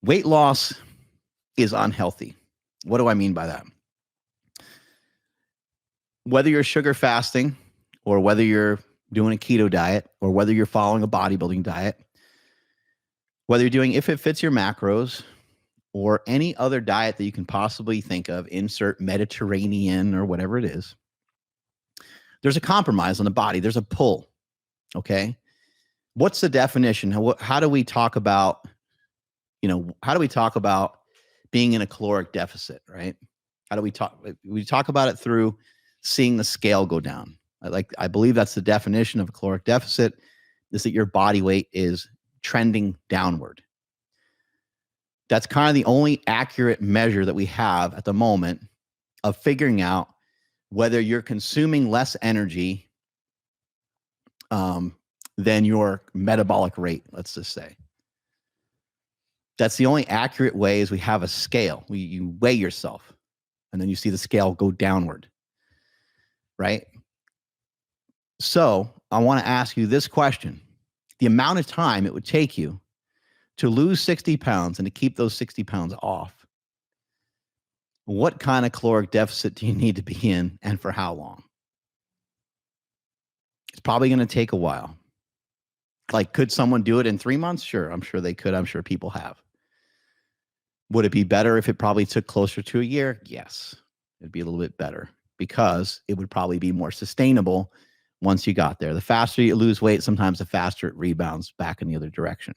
Weight loss is unhealthy. What do I mean by that? Whether you're sugar fasting or whether you're doing a keto diet or whether you're following a bodybuilding diet, whether you're doing if it fits your macros or any other diet that you can possibly think of, insert Mediterranean or whatever it is, there's a compromise on the body. There's a pull. Okay. What's the definition? How do we talk about, how do we talk about being in a caloric deficit, right? How do we talk? We talk about it through seeing the scale go down. I believe that's the definition of a caloric deficit, is that your body weight is trending downward. That's kind of the only accurate measure that we have at the moment of figuring out whether you're consuming less energy than your metabolic rate, let's just say. That's the only accurate way, is we have a scale. You weigh yourself, and then you see the scale go downward, right? So I want to ask you this question. The amount of time it would take you to lose 60 pounds and to keep those 60 pounds off, what kind of caloric deficit do you need to be in, and for how long? It's probably going to take a while. Like, could someone do it in 3 months? Sure, I'm sure they could. I'm sure people have. Would it be better if it probably took closer to a year? Yes, it'd be a little bit better because it would probably be more sustainable once you got there. The faster you lose weight, sometimes the faster it rebounds back in the other direction.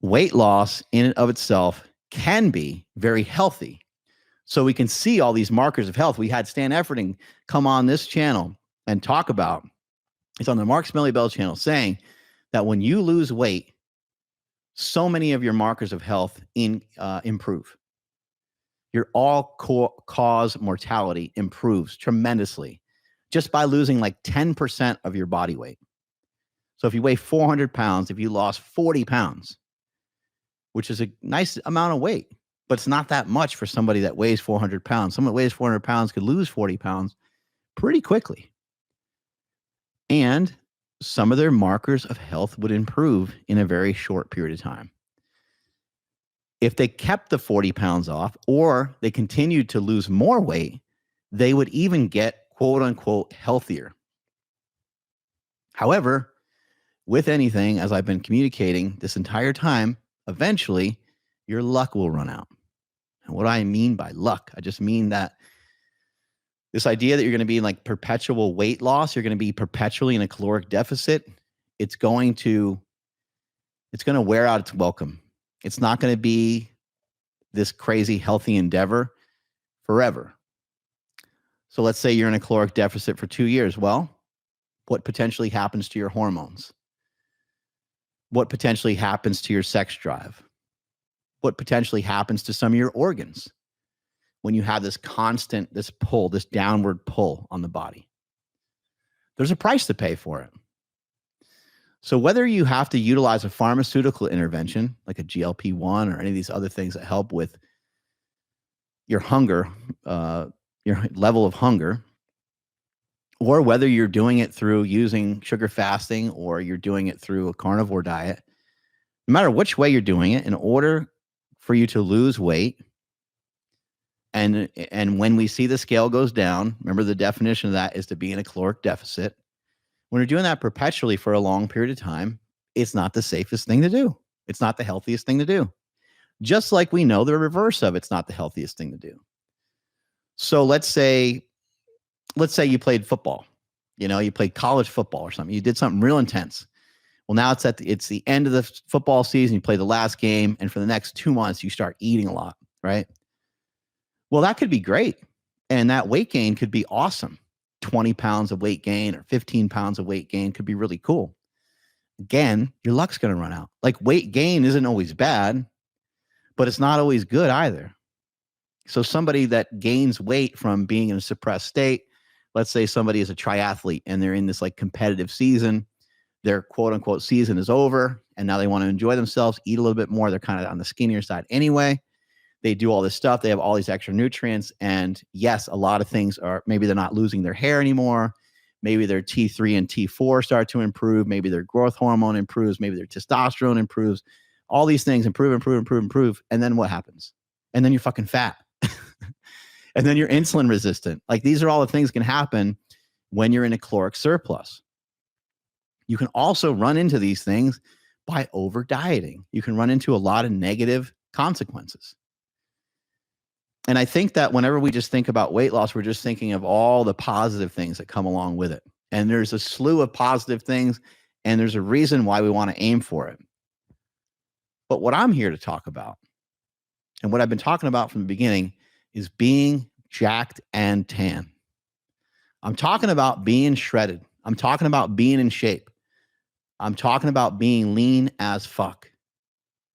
Weight loss in and of itself can be very healthy. So we can see all these markers of health. We had Stan Efferding come on this channel and talk about, it's on the Mark Smelly Bell channel, saying that when you lose weight, so many of your markers of health improve. Your all-cause mortality improves tremendously just by losing like 10% of your body weight. So if you weigh 400 pounds, if you lost 40 pounds, which is a nice amount of weight, but it's not that much for somebody that weighs 400 pounds. Someone that weighs 400 pounds could lose 40 pounds pretty quickly. And some of their markers of health would improve in a very short period of time. If they kept the 40 pounds off or they continued to lose more weight, they would even get quote unquote healthier. However, with anything, as I've been communicating this entire time, eventually your luck will run out. And what do I mean by luck? I just mean that this idea that you're going to be in like perpetual weight loss, you're going to be perpetually in a caloric deficit, it's going to wear out its welcome. It's not going to be this crazy healthy endeavor forever. So let's say you're in a caloric deficit for 2 years. Well, what potentially happens to your hormones? What potentially happens to your sex drive? What potentially happens to some of your organs when you have this constant, this pull, this downward pull on the body? There's a price to pay for it. So whether you have to utilize a pharmaceutical intervention like a GLP-1 or any of these other things that help with your hunger, your level of hunger, or whether you're doing it through using sugar fasting or you're doing it through a carnivore diet, no matter which way you're doing it, in order for you to lose weight, and when we see the scale goes down, remember the definition of that is to be in a caloric deficit. When you're doing that perpetually for a long period of time, it's not the safest thing to do. It's not the healthiest thing to do. Just like we know the reverse of it's not the healthiest thing to do. So let's say you played football. You played college football or something. You did something real intense. Well, now it's the end of the football season. You play the last game, and for the next 2 months, you start eating a lot, right? Well, that could be great, and that weight gain could be awesome. 20 pounds of weight gain or 15 pounds of weight gain could be really cool. Again, your luck's going to run out. Like, weight gain isn't always bad, but it's not always good either. So somebody that gains weight from being in a suppressed state, let's say somebody is a triathlete and they're in this like competitive season, their quote unquote season is over and now they want to enjoy themselves, eat a little bit more. They're kind of on the skinnier side anyway. They do all this stuff. They have all these extra nutrients. And yes, a lot of things are, maybe they're not losing their hair anymore. Maybe their T3 and T4 start to improve. Maybe their growth hormone improves. Maybe their testosterone improves. all these things, improve. And then what happens? And then you're fucking fat. And then you're insulin resistant. Like, these are all the things that can happen when you're in a caloric surplus. You can also run into these things by over dieting. You can run into a lot of negative consequences. And I think that whenever we just think about weight loss, we're just thinking of all the positive things that come along with it. And there's a slew of positive things, and there's a reason why we want to aim for it. But what I'm here to talk about, and what I've been talking about from the beginning, is being jacked and tan. I'm talking about being shredded. I'm talking about being in shape. I'm talking about being lean as fuck.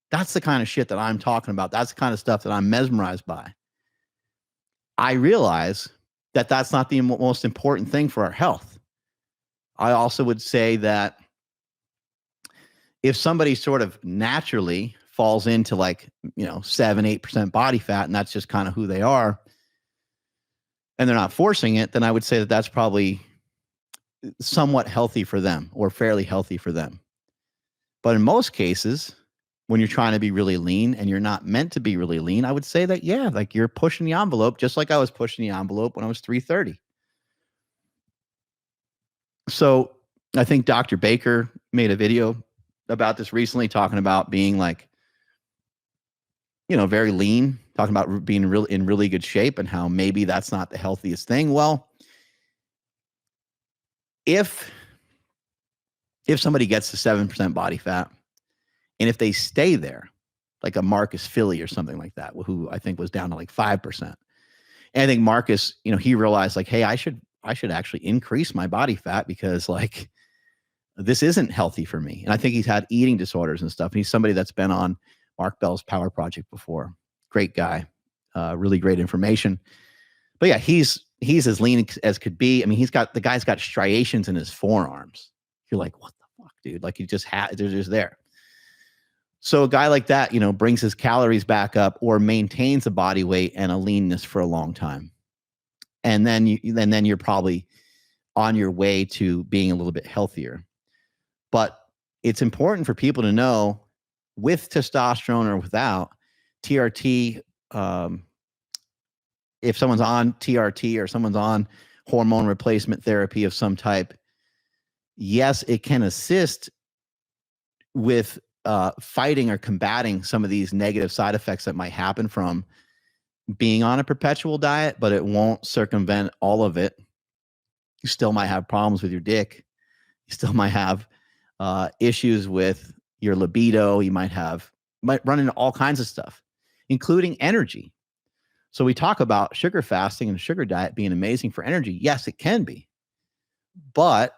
That's the kind of shit that I'm talking about. That's the kind of stuff that I'm mesmerized by. I realize that that's not the most important thing for our health. I also would say that if somebody sort of naturally falls into 7-8% body fat, and that's just kind of who they are, and they're not forcing it, then I would say that that's probably somewhat healthy for them, or fairly healthy for them. But in most cases, when you're trying to be really lean and you're not meant to be really lean, I would say that, yeah, like, you're pushing the envelope, just like I was pushing the envelope when I was 330. So I think Dr. Baker made a video about this recently, talking about being very lean, talking about being in really good shape, and how maybe that's not the healthiest thing. Well, if somebody gets to 7% body fat, and if they stay there, like a Marcus Philly or something like that, who I think was down to 5%. And I think Marcus, he realized, hey, I should actually increase my body fat, because this isn't healthy for me. And I think he's had eating disorders and stuff. And he's somebody that's been on Mark Bell's Power Project before. Great guy, really great information. But yeah, he's as lean as could be. I mean, the guy's got striations in his forearms. You're like, what the fuck, dude? Like, they're just there. So a guy like that, brings his calories back up, or maintains a body weight and a leanness for a long time. And then you're probably on your way to being a little bit healthier. But it's important for people to know, with testosterone or without TRT, if someone's on TRT or someone's on hormone replacement therapy of some type, yes, it can assist with fighting or combating some of these negative side effects that might happen from being on a perpetual diet, but it won't circumvent all of it. You still might have problems with your dick. You still might have issues with your libido. You might run into all kinds of stuff, including energy. So we talk about sugar fasting and sugar diet being amazing for energy. Yes, it can be. But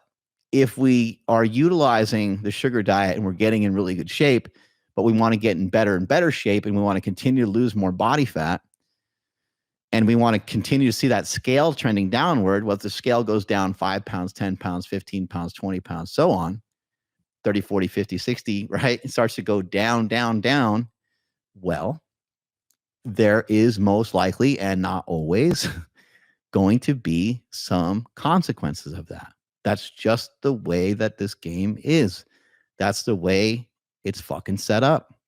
if we are utilizing the sugar diet and we're getting in really good shape, but we want to get in better and better shape, and we want to continue to lose more body fat, and we want to continue to see that scale trending downward, well, if the scale goes down 5 pounds, 10 pounds, 15 pounds, 20 pounds, so on, 30, 40, 50, 60, right? It starts to go down, down, down. Well, there is most likely, and not always, going to be some consequences of that. That's just the way that this game is. That's the way it's fucking set up.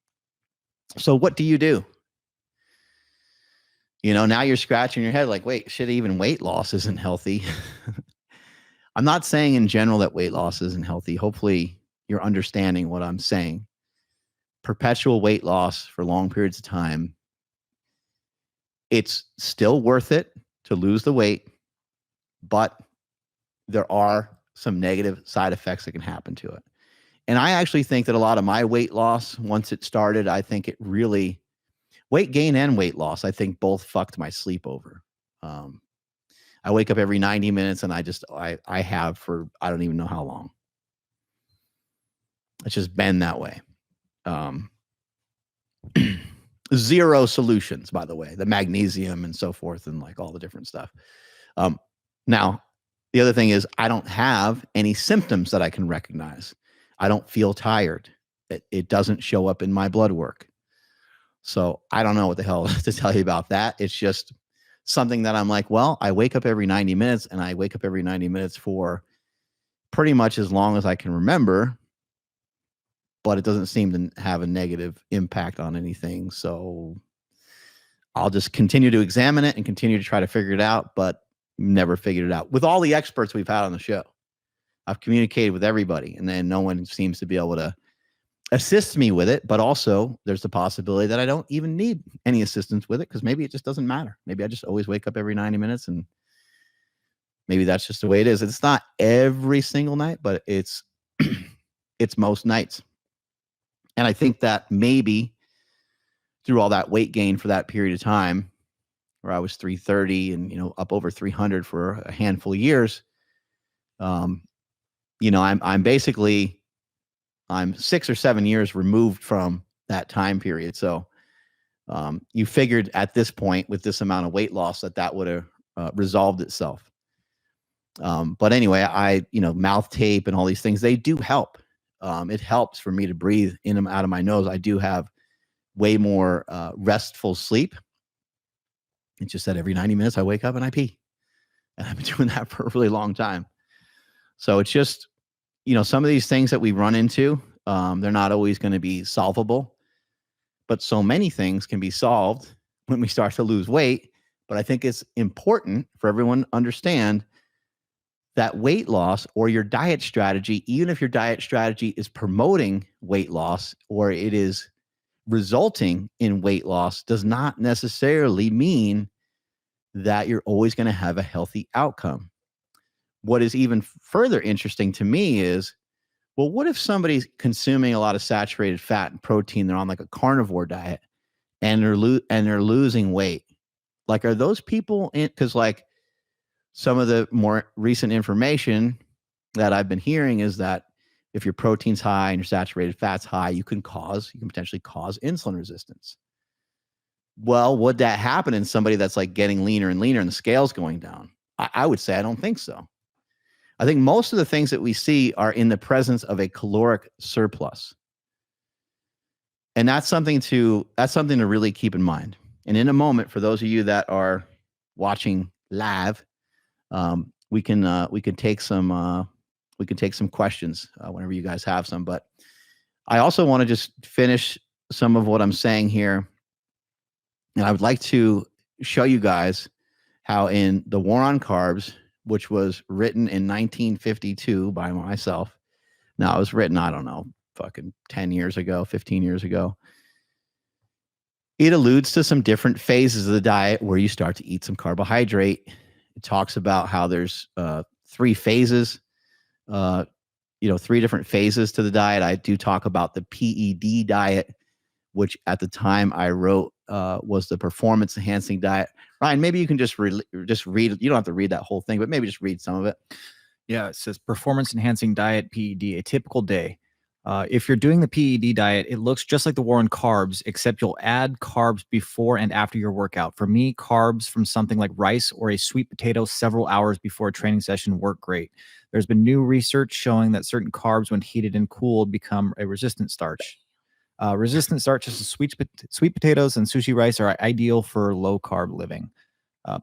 So what do you do? Now you're scratching your head like, wait, shit, even weight loss isn't healthy. I'm not saying in general that weight loss isn't healthy. Hopefully you're understanding what I'm saying. Perpetual weight loss for long periods of time, it's still worth it to lose the weight, but there are some negative side effects that can happen to it. And I actually think that a lot of my weight loss, once it started, I think it really, weight gain and weight loss, I think both fucked my sleep over. I wake up every 90 minutes, and I have for, I don't even know how long. It's just been that way. Zero solutions, by the way, the magnesium and so forth, and all the different stuff. Now, the other thing is, I don't have any symptoms that I can recognize. I don't feel tired. It doesn't show up in my blood work. So I don't know what the hell to tell you about that. It's just something that I'm like, well, I wake up every 90 minutes, and I wake up every 90 minutes for pretty much as long as I can remember. but it doesn't seem to have a negative impact on anything. So I'll just continue to examine it and continue to try to figure it out, but never figured it out. With all the experts we've had on the show, I've communicated with everybody, and then no one seems to be able to assist me with it. But also there's the possibility that I don't even need any assistance with it, because maybe it just doesn't matter. Maybe I just always wake up every 90 minutes, and maybe that's just the way it is. It's not every single night, but it's it's most nights. And I think that maybe through all that weight gain for that period of time, where I was 330 and up over 300 for a handful of years, I'm basically 6 or 7 years removed from that time period. So you figured at this point, with this amount of weight loss, that would have resolved itself. But anyway, mouth tape and all these things, they do help. It helps for me to breathe in and out of my nose. I do have way more restful sleep. It's just that every 90 minutes I wake up and I pee. And I've been doing that for a really long time. So it's just, some of these things that we run into, they're not always going to be solvable. But so many things can be solved when we start to lose weight. But I think it's important for everyone to understand that weight loss, or your diet strategy, even if your diet strategy is promoting weight loss or it is resulting in weight loss, does not necessarily mean that you're always going to have a healthy outcome. What is even further interesting to me is, well, what if somebody's consuming a lot of saturated fat and protein, they're on like a carnivore diet, and they're losing weight? Like, are those people in? Because like some of the more recent information that I've been hearing is that if your protein's high and your saturated fat's high, you can potentially cause insulin resistance. Well, would that happen in somebody that's like getting leaner and leaner and the scale's going down? I would say I don't think so. I think most of the things that we see are in the presence of a caloric surplus. And that's something to really keep in mind. And in a moment, for those of you that are watching live, we can take some questions whenever you guys have some. But I also want to just finish some of what I'm saying here, and I would like to show you guys how in The War on Carbs, which was written in 1952 by myself. Now, it was written, I don't know, fucking 10 years ago, 15 years ago. It alludes to some different phases of the diet where you start to eat some carbohydrate. It talks about how there's 3 phases, 3 different phases to the diet. I do talk about the PED diet, which at the time I wrote was the performance enhancing diet. Ryan, maybe you can just read. You don't have to read that whole thing, but maybe just read some of it. Yeah, it says performance enhancing diet, PED, a typical day. If you're doing the PED diet, it looks just like the War on Carbs, except you'll add carbs before and after your workout. For me, carbs from something like rice or a sweet potato several hours before a training session work great. There's been new research showing that certain carbs, when heated and cooled, become a resistant starch. Resistant starches, sweet potatoes and sushi rice are ideal for low carb living.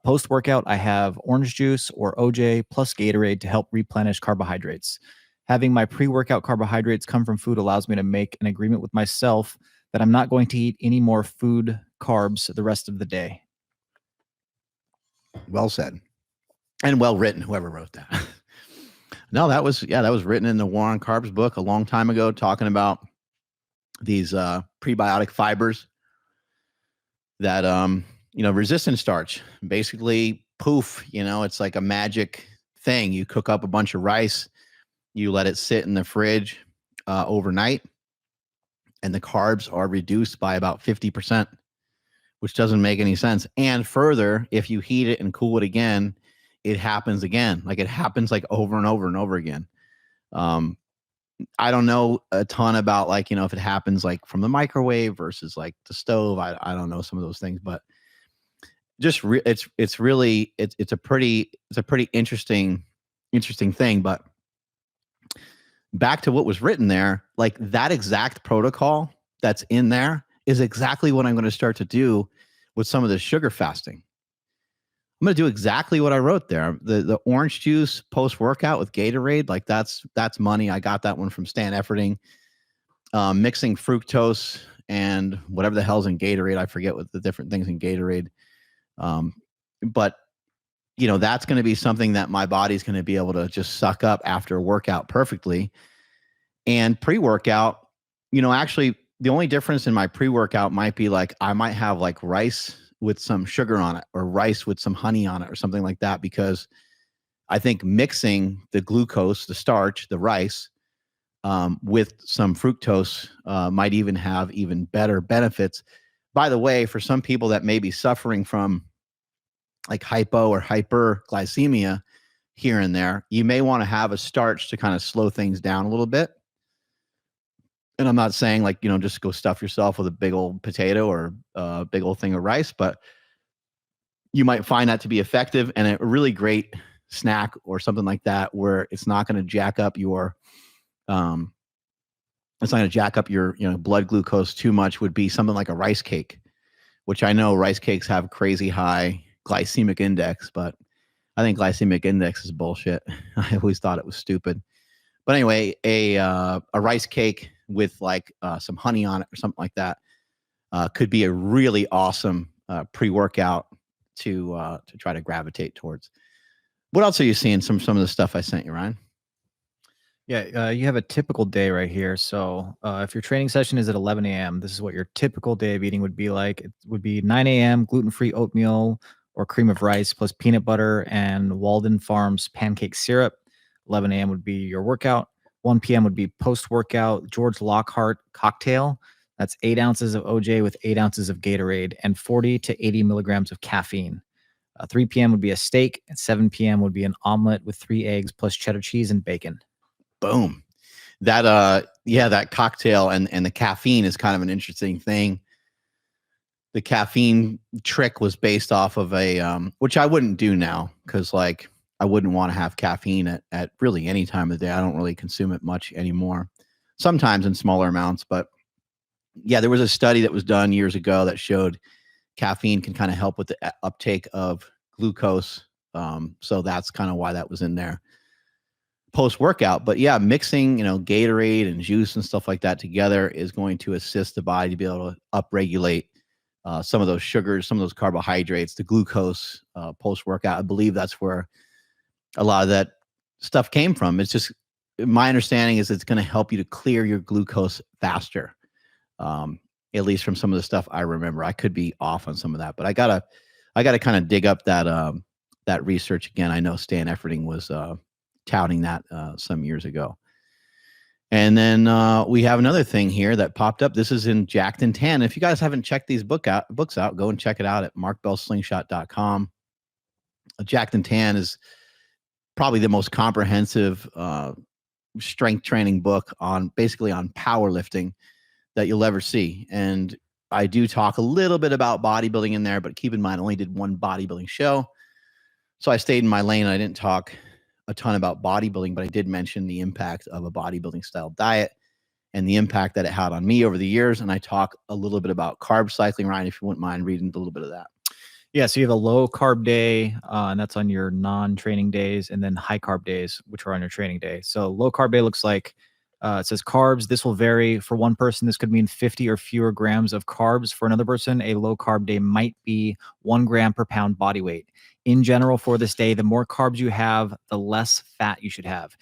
Post-workout, I have orange juice or OJ plus Gatorade to help replenish carbohydrates. Having my pre-workout carbohydrates come from food allows me to make an agreement with myself that I'm not going to eat any more food carbs the rest of the day. Well said. And well written, whoever wrote that. No, that was written in the War on Carbs book a long time ago, talking about these prebiotic fibers that resistant starch. Basically, poof, it's like a magic thing. You cook up a bunch of rice, you let it sit in the fridge overnight, and the carbs are reduced by about 50%, which doesn't make any sense. And further, if you heat it and cool it again, it happens again. Like, it happens like over and over and over again. I don't know a ton about if it happens like from the microwave versus like the stove. I don't know some of those things, but just it's a pretty interesting thing. But back to what was written there, like that exact protocol that's in there is exactly what I'm going to start to do with some of the sugar fasting. I'm going to do exactly what I wrote there. The orange juice post-workout with Gatorade, like that's money. I got that one from Stan Efferding. mixing fructose and whatever the hell's in Gatorade. I forget what the different things in Gatorade. But that's going to be something that my body's going to be able to just suck up after a workout perfectly. And pre-workout, actually the only difference in my pre-workout might be like, I might have like rice with some sugar on it or rice with some honey on it or something like that, because I think mixing the glucose, the starch, the rice, with some fructose might even have even better benefits. By the way, for some people that may be suffering from like hypo or hyperglycemia here and there, you may want to have a starch to kind of slow things down a little bit. And I'm not saying like, just go stuff yourself with a big old potato or a big old thing of rice, but you might find that to be effective and a really great snack or something like that, where it's not going to jack up your, blood glucose too much, would be something like a rice cake, which I know rice cakes have crazy high glycemic index, but I think glycemic index is bullshit. I always thought it was stupid. But anyway, a rice cake with like some honey on it or something like that could be a really awesome pre-workout to try to gravitate towards. What else are you seeing? Some of the stuff I sent you, Ryan? Yeah, you have a typical day right here. So if your training session is at 11 a.m., this is what your typical day of eating would be like. It would be 9 a.m. gluten-free oatmeal or cream of rice plus peanut butter and Walden Farms pancake syrup. 11 a.m. would be your workout. 1 p.m. would be post-workout George Lockhart cocktail. That's 8 ounces of OJ with 8 ounces of Gatorade and 40 to 80 milligrams of caffeine. 3 p.m. would be a steak, and 7 p.m. would be an omelet with 3 eggs plus cheddar cheese and bacon. Boom. That that cocktail and the caffeine is kind of an interesting thing. The caffeine trick was based off of a which I wouldn't do now, because like I wouldn't want to have caffeine at really any time of the day. I don't really consume it much anymore. Sometimes in smaller amounts, but yeah, there was a study that was done years ago that showed caffeine can kind of help with the uptake of glucose. So that's kind of why that was in there post-workout. But yeah, mixing, Gatorade and juice and stuff like that together is going to assist the body to be able to upregulate some of those sugars, some of those carbohydrates, the glucose post-workout. I believe that's where a lot of that stuff came from. It's just, my understanding is it's going to help you to clear your glucose faster. At least from some of the stuff I remember. I could be off on some of that, but I gotta kind of dig up that research again. I know Stan Efferding was touting that some years ago. And then we have another thing here that popped up. This is in Jacked and Tan. If you guys haven't checked these books out, go and check it out at markbellslingshot.com. Jacked and Tan is probably the most comprehensive strength training book on powerlifting that you'll ever see. And I do talk a little bit about bodybuilding in there, but keep in mind, I only did one bodybuilding show. So I stayed in my lane. I didn't talk a ton about bodybuilding, but I did mention the impact of a bodybuilding style diet and the impact that it had on me over the years. And I talk a little bit about carb cycling. Ryan, if you wouldn't mind reading a little bit of that. Yeah, so you have a low carb day, and that's on your non-training days, and then high carb days, which are on your training day. So low carb day looks like, it says carbs. This will vary. For one person, this could mean 50 or fewer grams of carbs. For another person, a low carb day might be 1 gram per pound body weight. In general, for this day, the more carbs you have, the less fat you should have.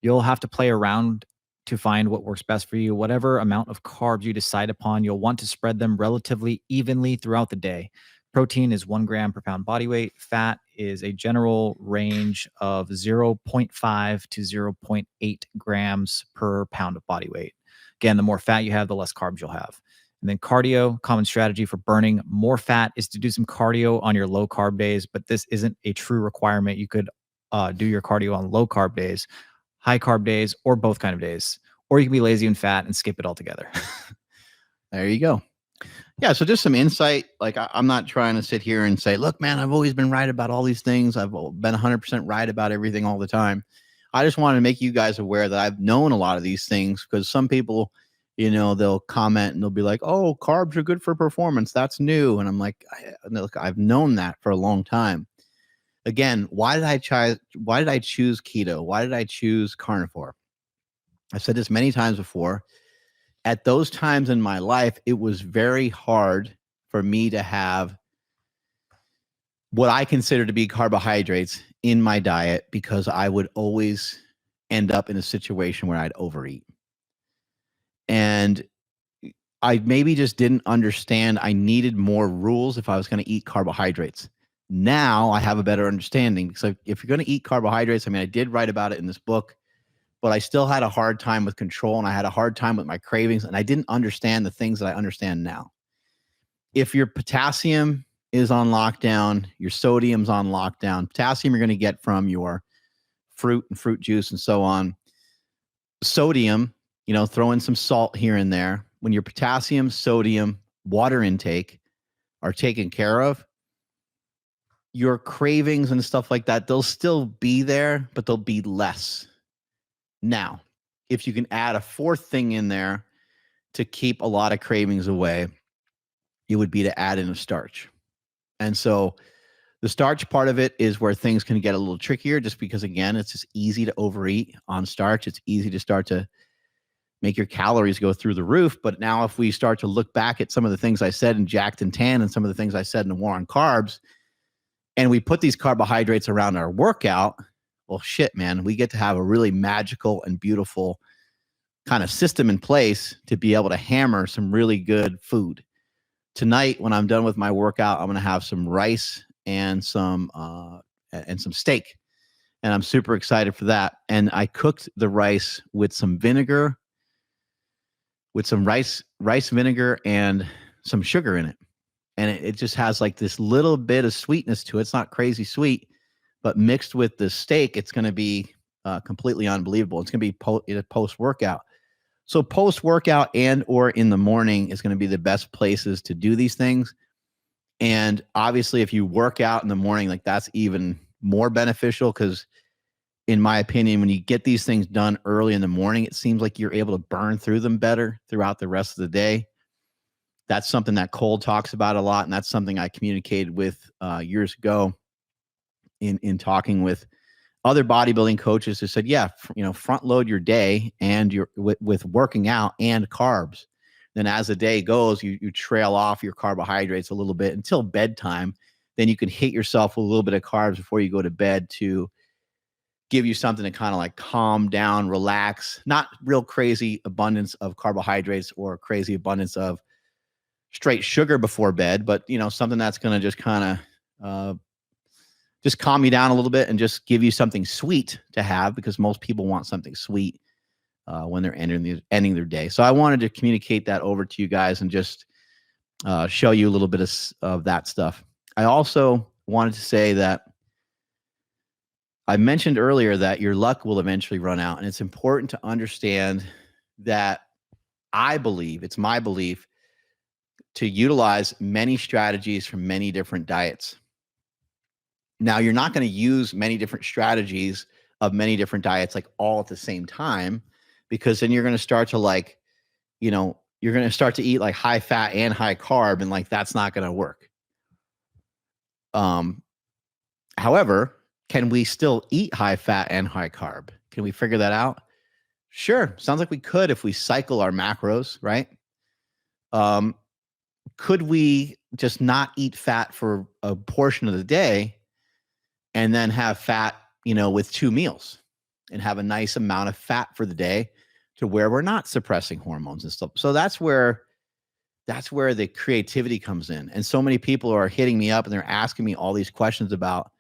You'll have to play around to find what works best for you. Whatever amount of carbs you decide upon, you'll want to spread them relatively evenly throughout the day. Protein is 1 gram per pound body weight. Fat is a general range of 0.5 to 0.8 grams per pound of body weight. Again, the more fat you have, the less carbs you'll have. And then cardio, common strategy for burning more fat is to do some cardio on your low carb days, but this isn't a true requirement. You could do your cardio on low carb days, high carb days, or both kind of days. Or you can be lazy and fat and skip it altogether. There you go. Yeah, so just some insight. Like I'm not trying to sit here and say, look, man, I've always been right about all these things. I've been 100% right about everything all the time. I just want to make you guys aware that I've known a lot of these things, because some people, they'll comment and they'll be like, oh, carbs are good for performance. That's new. And I'm like, look, I've known that for a long time. Again, why did I choose keto? Why did I choose carnivore? I said this many times before. at those times in my life, it was very hard for me to have what I consider to be carbohydrates in my diet because I would always end up in a situation where I'd overeat. And I maybe just didn't understand I needed more rules if I was going to eat carbohydrates. Now I have a better understanding because if you're going to eat carbohydrates, I mean, I did write about it in this book, but I still had a hard time with control and I had a hard time with my cravings and I didn't understand the things that I understand now. If your potassium is on lockdown, your sodium's on lockdown, potassium you're going to get from your fruit and fruit juice and so on. Sodium, throw in some salt here and there. When your potassium, sodium, water intake are taken care of, your cravings and stuff like that, they'll still be there, but they'll be less. Now, if you can add a fourth thing in there to keep a lot of cravings away, it would be to add in a starch. And so the starch part of it is where things can get a little trickier just because, again, it's just easy to overeat on starch. It's easy to start to make your calories go through the roof. But now if we start to look back at some of the things I said in Jacked and Tan and some of the things I said in the War on Carbs, and we put these carbohydrates around our workout, well, shit, man, we get to have a really magical and beautiful kind of system in place to be able to hammer some really good food. Tonight, when I'm done with my workout, I'm going to have some rice and some steak. And I'm super excited for that. And I cooked the rice with some vinegar, with some rice vinegar and some sugar in it. And it just has like this little bit of sweetness to it. It's not crazy sweet, but mixed with the steak, it's going to be completely unbelievable. It's going to be post-workout. So post-workout and or in the morning is going to be the best places to do these things. And obviously, if you work out in the morning, like that's even more beneficial because in my opinion, when you get these things done early in the morning, it seems like you're able to burn through them better throughout the rest of the day. That's something that Cole talks about a lot. And that's something I communicated with years ago in talking with other bodybuilding coaches who said, yeah, front load your day and with working out and carbs. Then as the day goes, you trail off your carbohydrates a little bit until bedtime. Then you can hit yourself with a little bit of carbs before you go to bed to give you something to kind of like calm down, relax, not real crazy abundance of carbohydrates or crazy abundance of straight sugar before bed, but something that's going to just kind of just calm you down a little bit and just give you something sweet to have because most people want something sweet when they're ending their day. So I wanted to communicate that over to you guys and just show you a little bit of that stuff. I also wanted to say that I mentioned earlier that your luck will eventually run out. And it's important to understand that it's my belief to utilize many strategies from many different diets. Now, you're not going to use many different strategies of many different diets like all at the same time, because then you're going to start to you're going to start to eat like high fat and high carb, and like that's not going to work. However, can we still eat high fat and high carb? Can we figure that out? Sure. Sounds like we could if we cycle our macros, right? Could we just not eat fat for a portion of the day and then have fat, with 2 meals and have a nice amount of fat for the day to where we're not suppressing hormones and stuff? So that's where the creativity comes in. And so many people are hitting me up and they're asking me all these questions about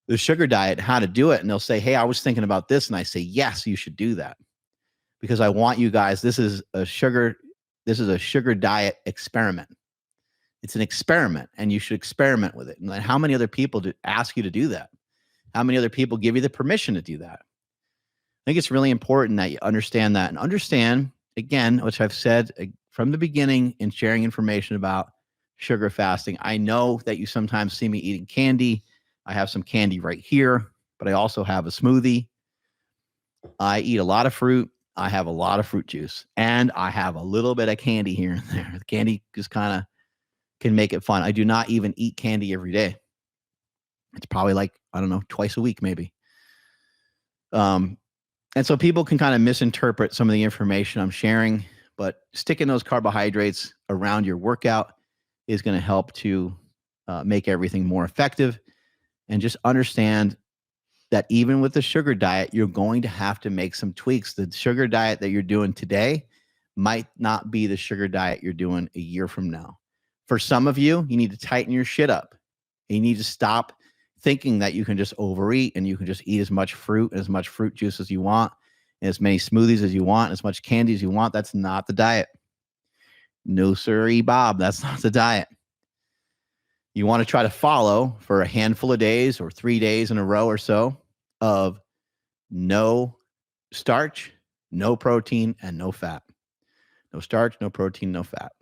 the sugar diet, how to do it. And they'll say, hey, I was thinking about this. And I say, yes, you should do that because I want you guys, this is a sugar diet experiment. It's an experiment and you should experiment with it. And how many other people ask you to do that? How many other people give you the permission to do that? I think it's really important that you understand that and understand, again, which I've said from the beginning in sharing information about sugar fasting. I know that you sometimes see me eating candy. I have some candy right here, but I also have a smoothie. I eat a lot of fruit. I have a lot of fruit juice, and I have a little bit of candy here and there. The candy just kind of can make it fun. I do not even eat candy every day. It's probably like, I don't know, twice a week, maybe. And so people can kind of misinterpret some of the information I'm sharing, but sticking those carbohydrates around your workout is going to help to make everything more effective. And just understand that even with the sugar diet, you're going to have to make some tweaks. The sugar diet that you're doing today might not be the sugar diet you're doing a year from now. For some of you, you need to tighten your shit up. You need to stop thinking that you can just overeat and you can just eat as much fruit and as much fruit juice as you want, and as many smoothies as you want, as much candy as you want. That's not the diet. No sirree, Bob. That's not the diet. You want to try to follow for a handful of days or 3 days in a row or so of no starch, no protein, and no fat. No starch, no protein, no fat.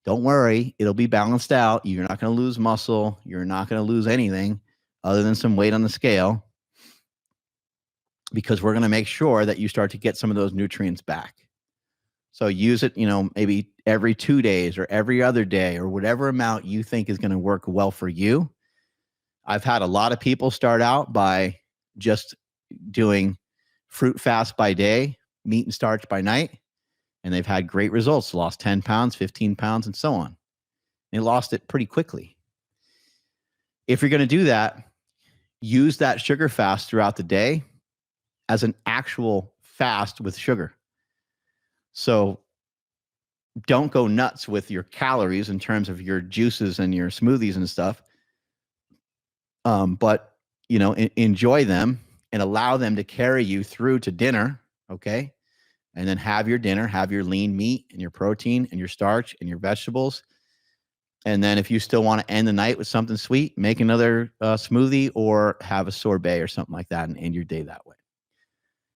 Don't worry, it'll be balanced out. You're not going to lose muscle. You're not going to lose anything other than some weight on the scale, because we're going to make sure that you start to get some of those nutrients back. So use it, maybe every 2 days or every other day or whatever amount you think is going to work well for you. I've had a lot of people start out by just doing fruit fast by day, meat and starch by night, and they've had great results. Lost 10 pounds, 15 pounds, and so on. They lost it pretty quickly. If you're going to do that, use that sugar fast throughout the day as an actual fast with sugar. So don't go nuts with your calories in terms of your juices and your smoothies and stuff. But, enjoy them and allow them to carry you through to dinner. Okay. And then have your dinner, have your lean meat and your protein and your starch and your vegetables. And then if you still want to end the night with something sweet, make another smoothie or have a sorbet or something like that and end your day that way.